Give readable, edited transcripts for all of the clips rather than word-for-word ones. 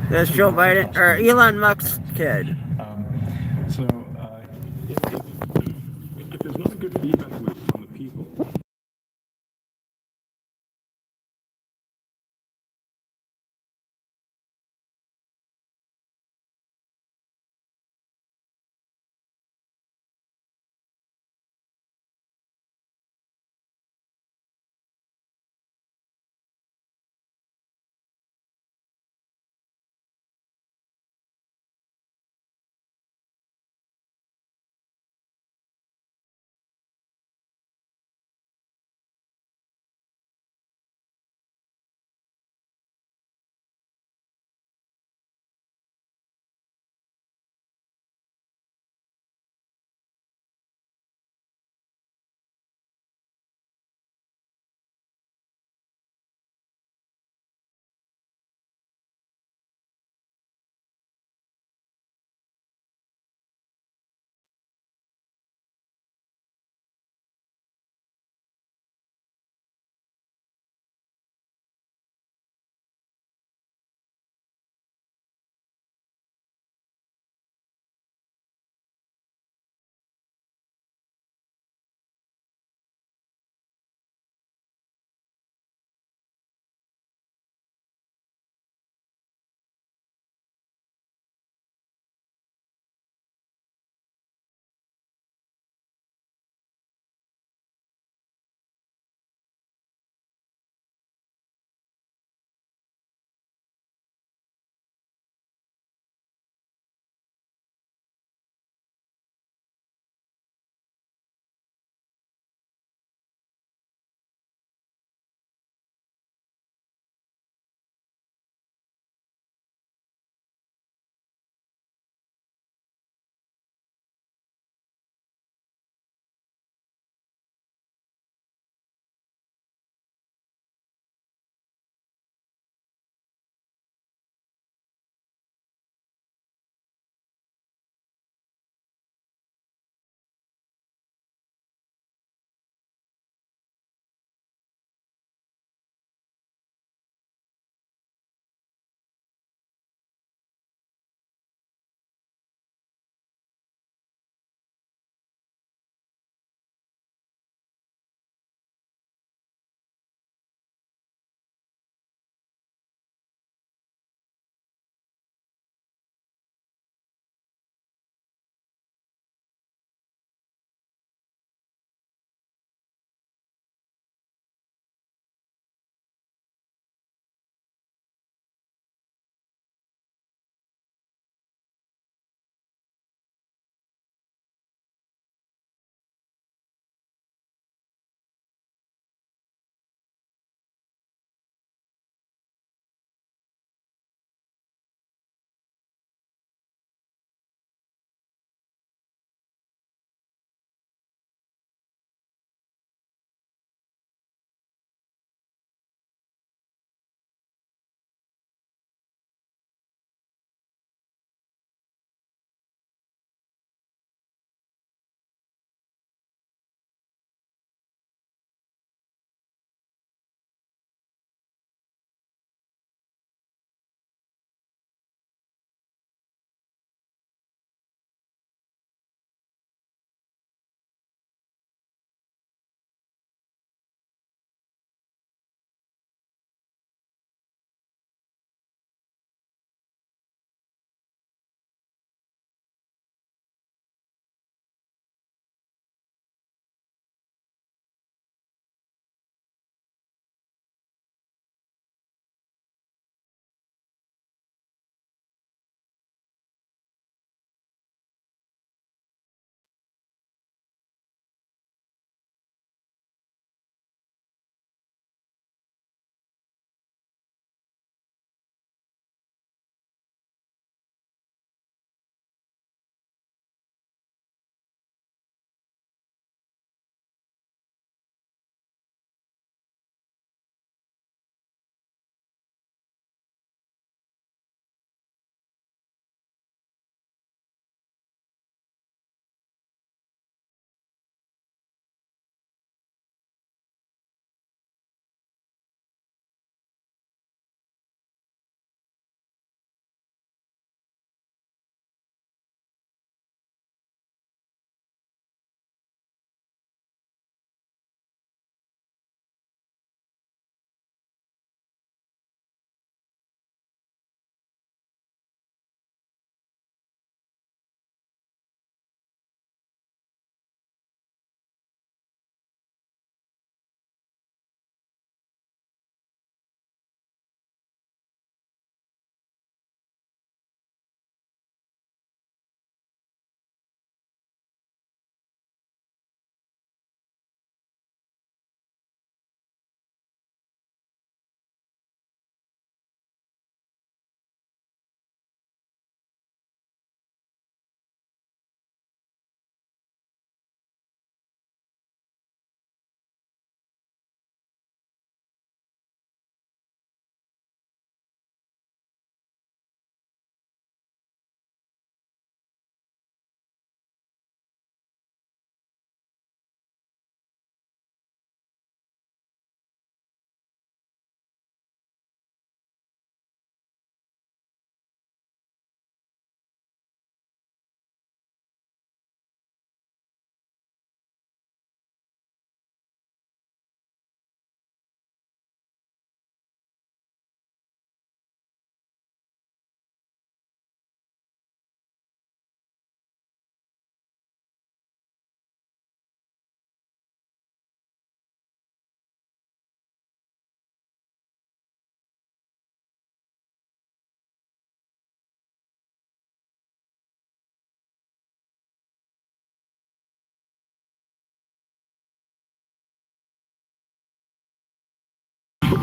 That's Joe Biden or Elon Musk's kid. So if there's not a good feedback loop from the people,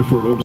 for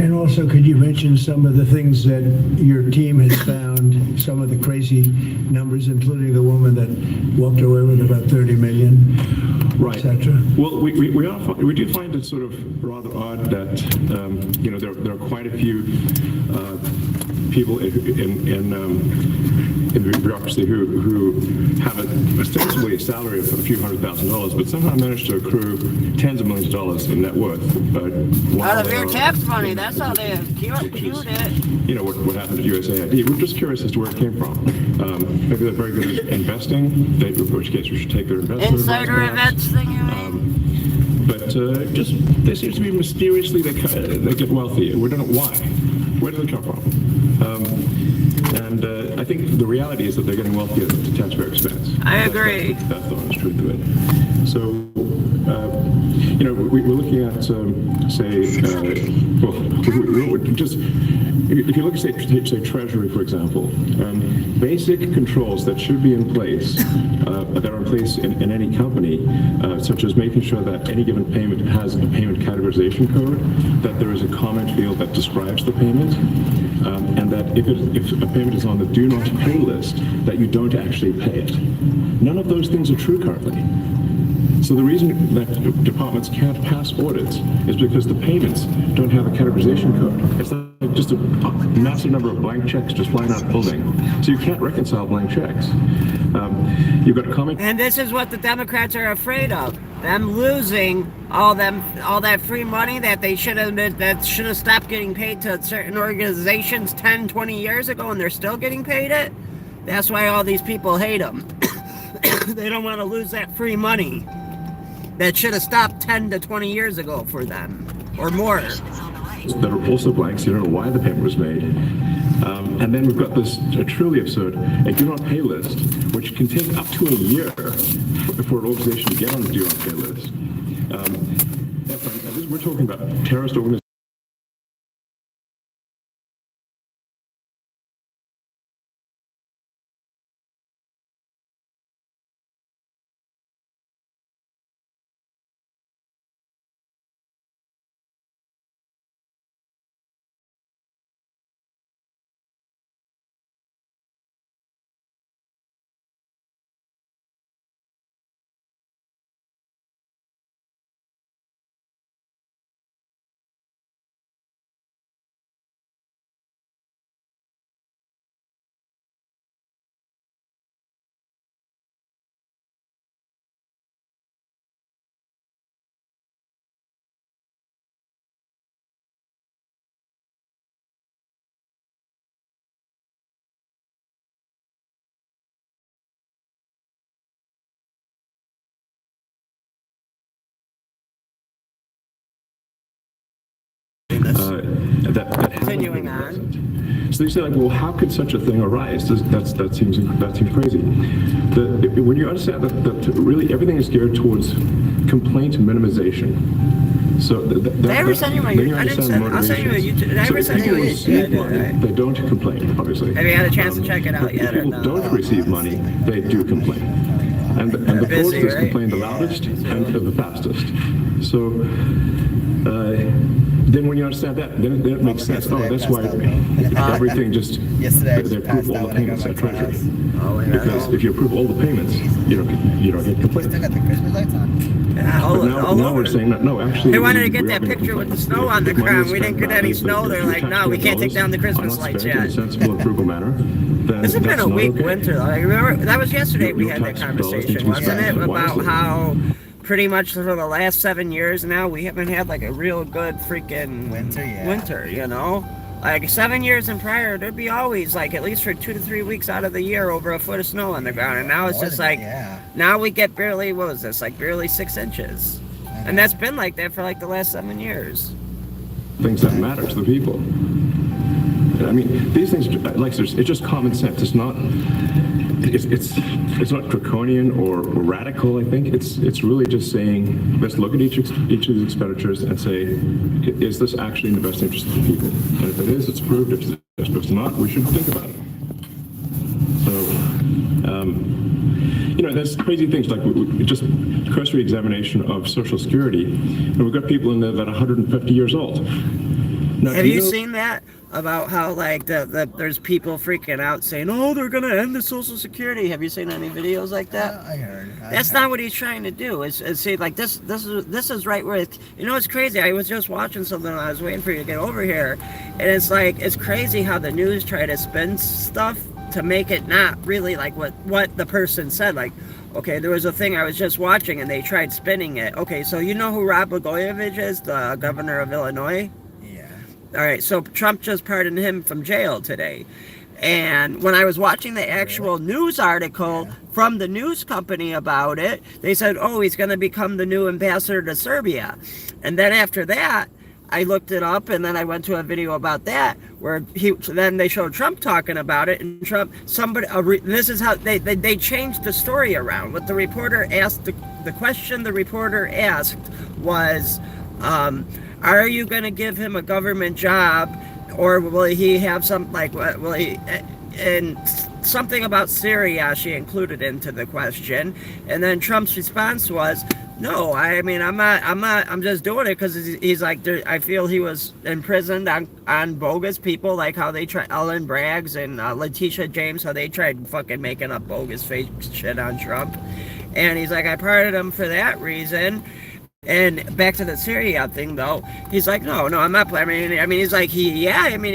And also, could you mention some of the things that your team has found, some of the crazy numbers, including the woman that walked away with about 30 million, right, et cetera? Well, we do find it sort of rather odd that there are quite a few people in the bureaucracy who have ostensibly a salary of a few $100,000, but somehow manage to accrue tens of millions of dollars in net worth. Out of your tax money, that's how they accrued it. You know what happened at USAID. We're just curious as to where it came from. Maybe they're very good at investing, in which case we should take their investment. Insider events thing, you mean? But just they seem to be mysteriously they get wealthy. We don't know why. Where do they come from? And I think the reality is that they're getting wealthy at the taxpayer expense. I agree. That's the honest truth of it. So, we're looking at, if you look at, say Treasury, for example, basic controls that should be in place, that are in place in any company, such as making sure that any given payment has a payment categorization code, that there is a comment field that describes the payment, and that if a payment is on the do not pay list, that you don't actually pay it. None of those things are true currently. So the reason that departments can't pass audits is because the payments don't have a categorization code. It's like just a massive number of blank checks just flying out of the building. So you can't reconcile blank checks. You've got a comment. And this is what the Democrats are afraid of. Them losing all that free money that they should have stopped getting paid to certain organizations 10, 20 years ago, and they're still getting paid it. That's why all these people hate them. They don't want to lose that free money that should have stopped 10 to 20 years ago for them, or more. That are also blanks, you don't know why the payment was made. And then we've got this truly absurd, a do not pay list, which can take up to a year for an organization to get on the do not pay list. We're talking about terrorist organizations. That Continuing on. So you say, like, well, how could such a thing arise? That seems crazy. When you understand that really everything is geared towards complaint minimization. So Did I ever send you my? I didn't send. I'll send you a YouTube. Did I ever send you a YouTube? They don't complain, obviously. Have you had a chance to check it out yet? If people don't receive money, they do complain. And the fraudsters complain the loudest and the fastest. So then when you understand that, then it makes sense. Oh, that's why everything just, they approve all the payments at Treasury. Because if you approve all the payments, you don't get complaints. Still got the Christmas lights on. Yeah, Now we're saying that, no, actually. They wanted to get that picture with the snow on the ground. We didn't get any snow. They're like, no, we can't take down the Christmas lights yet. In a sensible and frugal manner, then This has been a weak okay. winter. I remember that was yesterday we had that conversation, wasn't it? About how pretty much for the last 7 years now we haven't had like a real good freaking winter, you know? Like 7 years and prior, there'd be always like at least for 2 to 3 weeks out of the year over a foot of snow on the ground, and now it's just like now we get barely, what was this, like barely 6 inches. And that's been like that for like the last 7 years. Things that matter to the people. I mean, these things, like, it's just common sense. It's not, it's not draconian or radical. I think it's really just saying, let's look at each of these expenditures and say, is this actually in the best interest of the people? And if it is, it's approved. If it's not, we should think about it. So, you know, there's crazy things like just cursory examination of Social Security, and we've got people in there that are 150 years old. Now, Have you seen that? About how like there's people freaking out saying, "Oh, they're gonna end the Social Security." Have you seen any videos like that? I heard. That's not what he's trying to do. Is see like this is right where it's crazy. I was just watching something. I was waiting for you to get over here, and it's like it's crazy how the news try to spin stuff to make it not really like what the person said. Like, okay, there was a thing I was just watching, and they tried spinning it. Okay, so you know who Rod Blagojevich is, the governor of Illinois? All right, so Trump just pardoned him from jail today. And when I was watching the actual news article from the news company about it, they said, oh, he's going to become the new ambassador to Serbia. And then after that, I looked it up, and then I went to a video about that, where then they showed Trump talking about it, and Trump, this is how they changed the story around. What the reporter asked, the question the reporter asked was, are you going to give him a government job, or will he have some, like, will he, and something about Syria she included into the question. And then Trump's response was, no, I mean, I'm just doing it because he's like, I feel he was imprisoned on bogus people, like how they tried, Ellen Braggs and Letitia James, how they tried fucking making up bogus fake shit on Trump. And he's like, I pardoned him for that reason. And back to the Syria thing, though, he's like, no, I'm not. I mean, he's like, he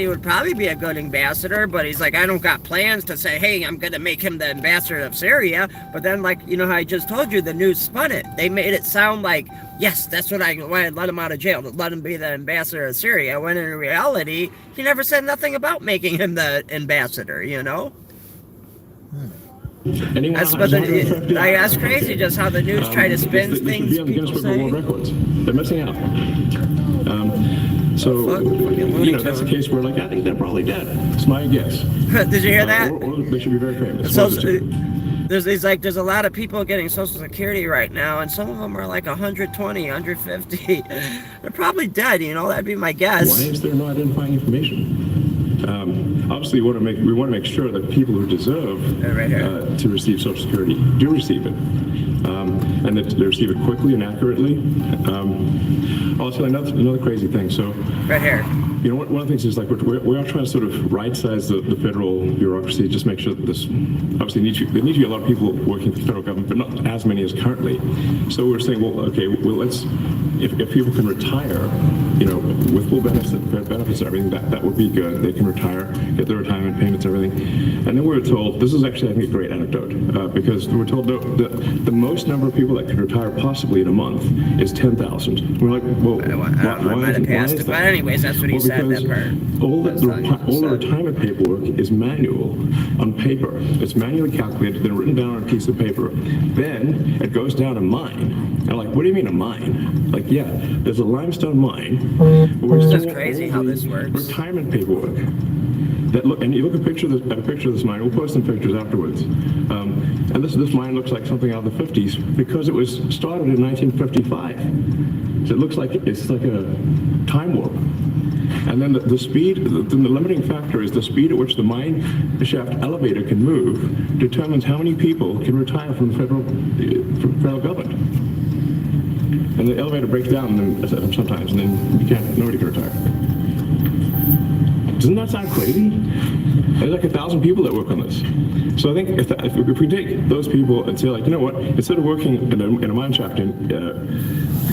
would probably be a good ambassador, but he's like, I don't got plans to say, hey, I'm going to make him the ambassador of Syria. But then, like, you know how I just told you, the news spun it. They made it sound like, yes, that's why I let him out of jail, to let him be the ambassador of Syria, when in reality, he never said nothing about making him the ambassador, you know? That's crazy just how the news try to spin things. They should be on the Guinness Book of World Records. They're missing out. That's the case where, like, I think they're probably dead. It's my guess. Did you hear that? Or they should be very famous. So, there's a lot of people getting Social Security right now, and some of them are like 120, 150. They're probably dead, that'd be my guess. Why is there no identifying information? Obviously, we want to make sure that people who deserve to receive Social Security do receive it, and that they receive it quickly and accurately. I'll tell you another crazy thing. So, right here. One of the things is, like, we are trying to sort of right-size the federal bureaucracy, just make sure that this, obviously, there need to be a lot of people working for the federal government, but not as many as currently. So we're saying, let's, if people can retire, with full benefits and everything, that would be good. They can retire, get their retirement payments and everything. And then we were told, this is actually, I think, a great anecdote, because we were told the most number of people that can retire possibly in a month is 10,000. We're like, well, why is that? But anyways, that's what he said. All the retirement paperwork is manual on paper. It's manually calculated, then written down on a piece of paper. Then it goes down a mine. And like, what do you mean a mine? Like, yeah, there's a limestone mine. It's crazy how this works. Retirement paperwork. And you look at a picture of this mine. We'll post some pictures afterwards. And this mine looks like something out of the 50s because it was started in 1955. So it looks like it's like a time warp. And then the speed, the limiting factor is the speed at which the mine shaft elevator can move determines how many people can retire from the federal government. And the elevator breaks down sometimes, and then nobody can retire. Doesn't that sound crazy? There's like 1,000 people that work on this. So I think if we take those people and say, like, you know what, instead of working in a mine shaft and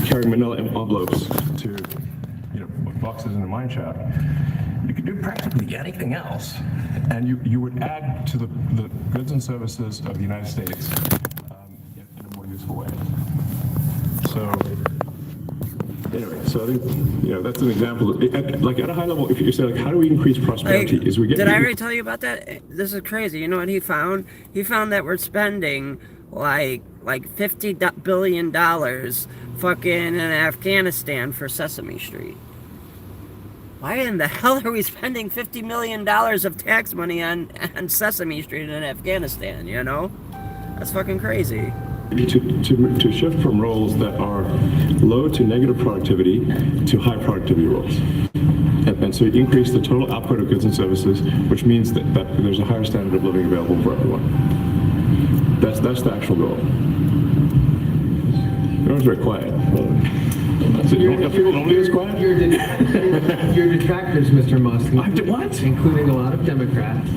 carrying manila envelopes to boxes in a mine shaft, you could do practically anything else, and you would add to the goods and services of the United States in a more useful way. So anyway, so I think that's an example. Like at a high level, if you say, like, how do we increase prosperity? Did I already tell you about that? This is crazy. You know what he found? He found that we're spending like $50 billion fucking in Afghanistan for Sesame Street. Why in the hell are we spending $50 million of tax money on Sesame Street in Afghanistan, you know? That's fucking crazy. To shift from roles that are low to negative productivity to high productivity roles. And so you increase the total output of goods and services, which means that there's a higher standard of living available for everyone. That's the actual goal. Everyone's very quiet. So people normally is quiet? Your detractors, Mr. Musk, What? including a lot of Democrats,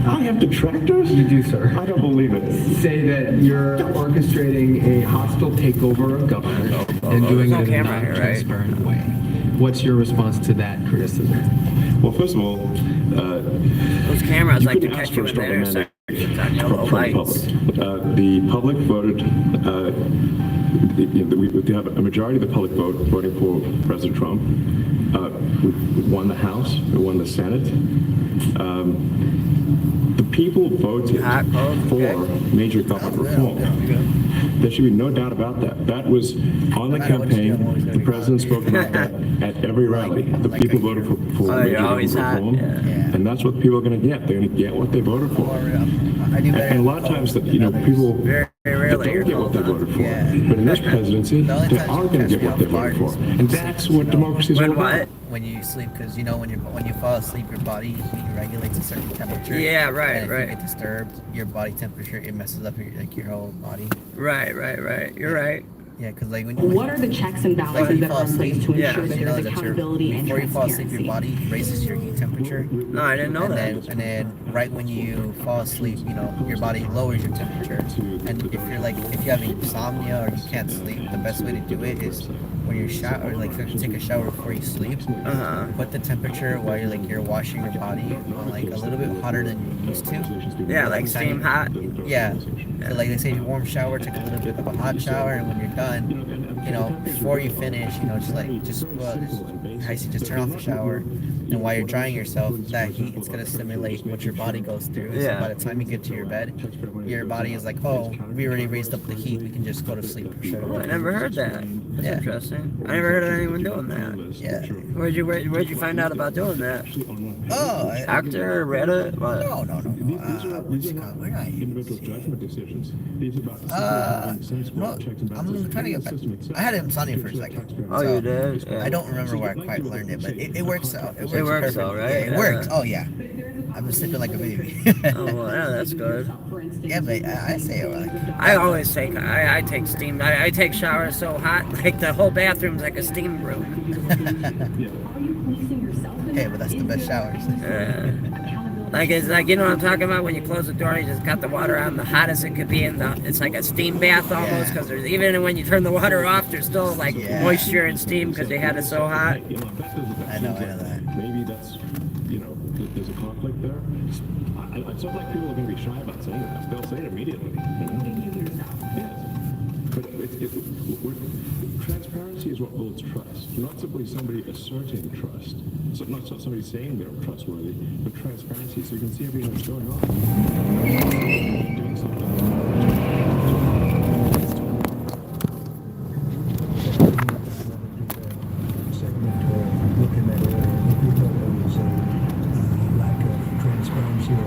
I have detractors? you do, sir, I don't believe it. say that you're orchestrating a hostile takeover of government and doing There's it no in a camera here, right? non-transparent way. What's your response to that criticism? Well, first of all, Those cameras you like to couldn't catch ask you for a in the stronger mandate intersections on yellow from the lights. public. The public voted, we have a majority of the public voting for President Trump. We won the House, we won the Senate. The people voted for major government reform. There should be no doubt about that. That was on the campaign. The president spoke about that at every rally. The people voted for major always government hot, reform, and that's what the people are going to get. They're going to get what they voted for. I do better. And a lot of times, people Very rarely. don't get what they voted for. Yeah. But in this presidency, The only they times are you going to catch get me what they off guard voted for. is And that's what democracy is all When about. what? when you sleep, because you know when you fall asleep, your body regulates a certain temperature. Yeah, right, and if right. you get disturbed, your body temperature, it messes up your whole body. Right. You're right. Yeah, because like when What are the checks and balances that are in place to Yeah. ensure that you know there's that accountability and before you fall asleep, your transparency? body raises your heat temperature. No, I didn't know and that. then right when you fall asleep, you know, your body lowers your temperature. And if you have insomnia or you can't sleep, the best way to do it is when you shower, like take a shower before you sleep. Uh-huh. Put the temperature while you're washing your body on like a little bit hotter than you used to. Yeah, like steam hot. Yeah. So like they say, warm shower, take a little bit of a hot shower, and when you're done, you know, before you finish, you know, just turn off the shower, and while you're drying yourself, that heat it's gonna simulate what your body goes through. And Yeah. So by the time you get to your bed, your body is like, oh, we already raised up the heat, we can just go to sleep straight I away. never heard that. That's Yeah. interesting. I never heard of anyone doing that. Yeah. Where'd you find out about doing that? Oh, Doctor, Reddit? What? no. Where are you? Individual judgment decisions. These are about Well, I'm trying to get back. I had insomnia for a second. Oh, so you did? Yeah. I don't remember where I quite learned it, but it works out. It works, It works perfect. out, right? Yeah, it Yeah. works. Oh, yeah. I've been sleeping like a baby. Oh, well, yeah, that's good. Yeah, but I say it like. I always take, I take steam. I take showers so hot, like the whole bathroom's like a steam room. Hey, but that's the best showers. Like it's like, you know what I'm talking about, when you close the door, you just got the water on the hottest it could be it's like a steam bath almost, because there's even when you turn the water off, there's still like moisture and steam because they had it so hot. I know that. Maybe that's, there's a conflict there. It's not like people are going to be shy about saying that. They'll say it immediately. Yes. But transparency is what builds trust. Not simply somebody asserting trust. So not somebody saying they're trustworthy, but transparency, so you can see everything that's going on. Doing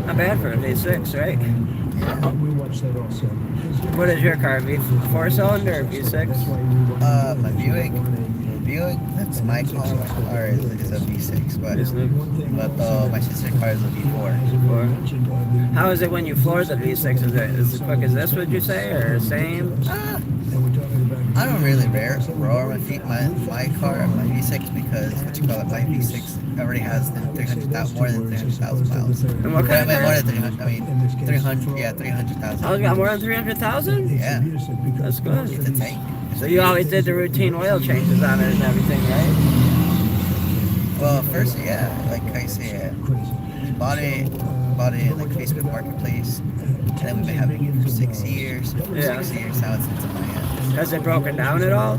Not bad for a V6, right? We watched that also. What is your car, V4 cylinder or V6? My Buick, that's my car is a V6, but my sister's car is a V4. How is it when you floor the V6? Is it as quick as this, would you say, or same? I don't really roar my feet my car, my V6, because my V6 already has more than 300,000 miles. And what kind of More car? than 300. I mean, 300. Yeah, 300,000. Oh, it's got more than 300,000? Yeah, That's good. it's a tank. So you always did the routine oil changes on it and everything, right? Well, first, yeah, like I say, bought it like Facebook Marketplace, and then we've been having it for 6 years. Yeah. 6 years now, it's into my hands. Has it broken down at all?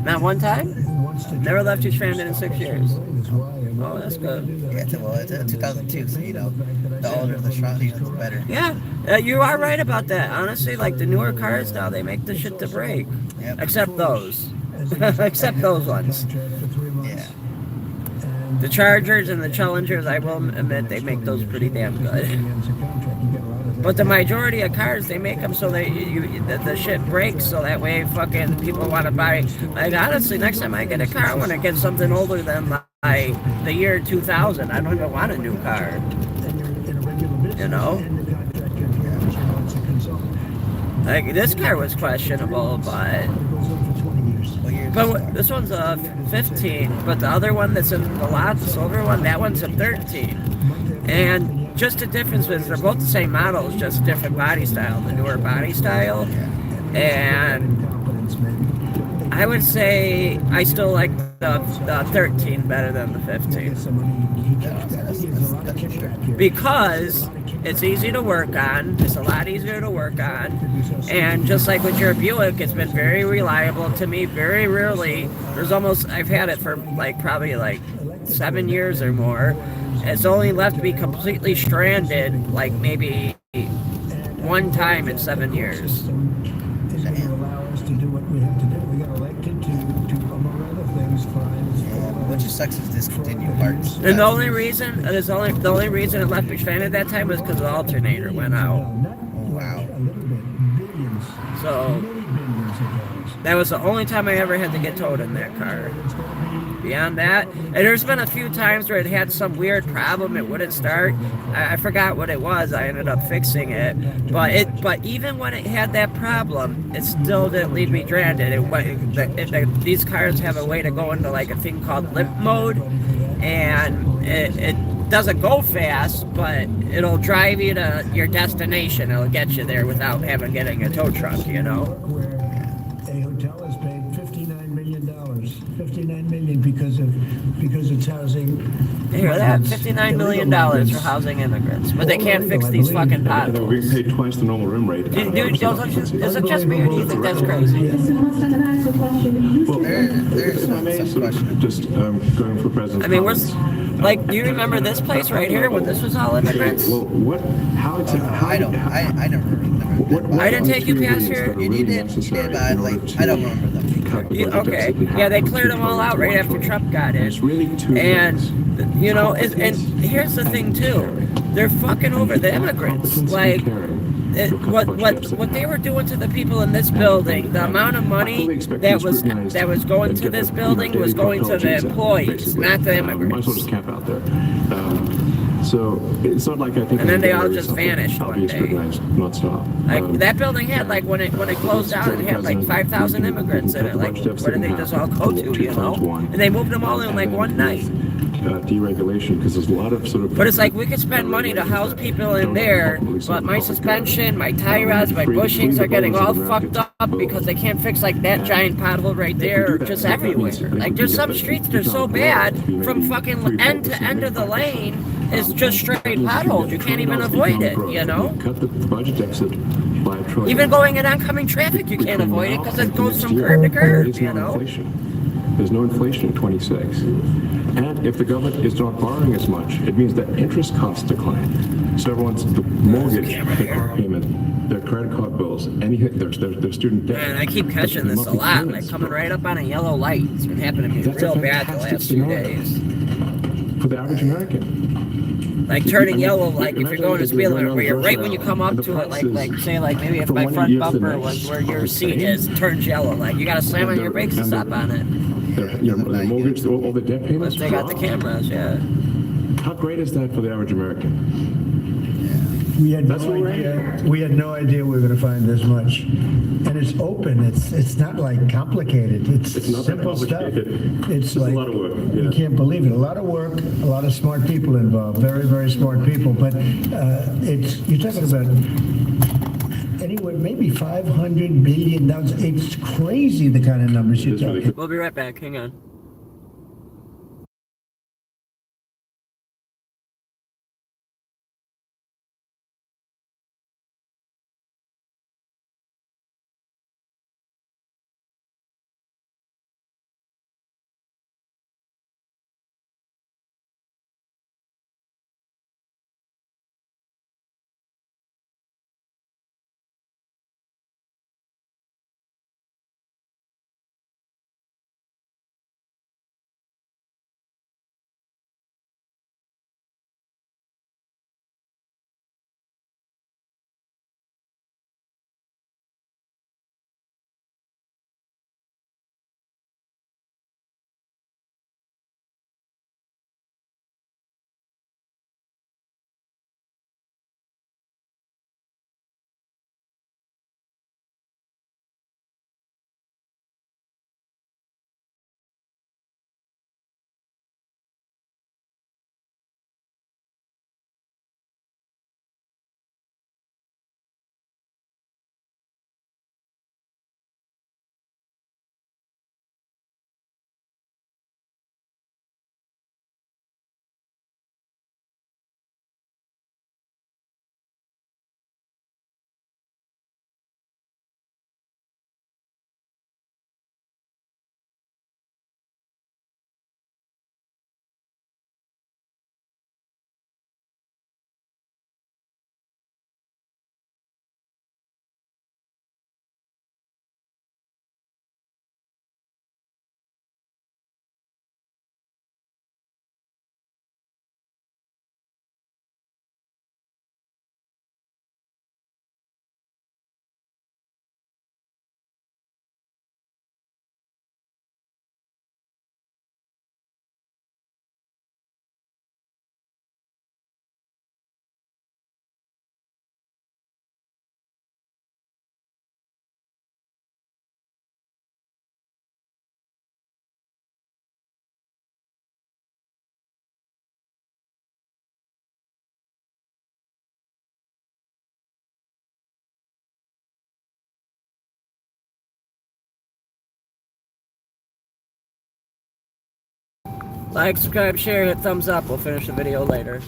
Not one time? wants to Never try left you and stranded in stop 6 us from years. going is why. And why Oh, that's do they good. do that? Yeah, well, it's 2002, so you know, the older the strong, you know, the better. Yeah, you are right about that. Honestly, like the newer cars now, they make the shit to break. Yep. Except those. Except those ones. Yeah. The Chargers and the Challengers, I will admit, they make those pretty damn good. But the majority of cars, they make them so that the shit breaks, so that way fucking people want to buy. Like, honestly, next time I get a car, I want to get something older than the year 2000. I don't even want a new car. You know? Like, this car was questionable, but... What year is But this one's a 15, but the other one that's in the lot, the silver one, that one's a 13. And just the difference is they're both the same models, just different body style, the newer body style. And I would say I still like the 13 better than the 15. Because it's easy to work on, it's a lot easier to work on, and just like with your Buick, it's been very reliable to me. Very rarely, I've had it for probably 7 years or more. It's only left me completely stranded maybe one time in 7 years. What just sucks is discontinued parts. And the only reason it left me stranded that time was because the alternator went out. Wow. So that was the only time I ever had to get towed in that car. Beyond that, and there's been a few times where it had some weird problem, it wouldn't start. I forgot what it was. I ended up fixing it, but even when it had that problem, it still didn't leave me stranded. These cars have a way to go into a thing called limp mode, and it doesn't go fast, but it'll drive you to your destination. It'll get you there without getting a tow truck, you know. A hotel has paid $59 million. $59 million because it's housing. You hear that? $59 million for housing immigrants, but they can't fix these fucking And we're potholes. being paid twice the normal room rate. Dude, is it just me, or do you think that's crazy? Well, There's if I may, some sort of question. just going for president. I mean, do you remember this place right here when this was all immigrants? Well, how exactly? I don't. I never remember. I didn't take you past here? You did, but I don't remember them. Okay, yeah, they cleared them all out right after Trump got in. It's really two things. And, you know, and here's the thing, too. They're fucking over the immigrants. Like, what they were doing to the people in this building, the amount of money that was going to this building was going to the employees, not the Might as well immigrants. just camp out there. So it's not like I think. And then they all just vanished I'll one be day. scrutinized nonstop. Like, that building had, when it closed down, it had 5,000 immigrants in it. Like, where did they just all go to, you know? And they moved them all in one night. Deregulation, because there's a lot of sort of. But it's like we could spend money to house people in there, but my suspension, my tie rods, my bushings are getting all fucked up because they can't fix that giant pothole right there or just everywhere. Like, there's some streets that are so bad from fucking end to end of the lane is just straight potholes. You can't even avoid it, you know? Cut the budget deficit by a trillion. Even going in oncoming traffic, you can't avoid it because it goes from curb to curb, you know? There's no inflation in 26. And if the government is not borrowing as much, it means that interest costs decline. So everyone's the mortgage, the car payment, their credit card bills, their student debt. Man, I keep catching this a lot, coming right up on a yellow light. It's been happening to me real bad the last few days. For the average American. Turning yellow, if you're going to speed limit, where you're right when you come up to it, say maybe if my front bumper was where your seat is, turns yellow, you gotta slam on your brakes to stop on it. Their mortgage, all the debt payments. But they got the cameras, yeah. How great is that for the average American? We had no idea. We had no idea we were going to find this much, and it's open. It's not complicated. It's not that simple stuff. complicated. It's a lot of work. You can't believe it. A lot of work. A lot of smart people involved. Very, very smart people. But you're talking about anywhere maybe $500 billion. It's crazy the kind of numbers you're talking. We'll be right back. Hang on. Like, subscribe, share, hit thumbs up. We'll finish the video later.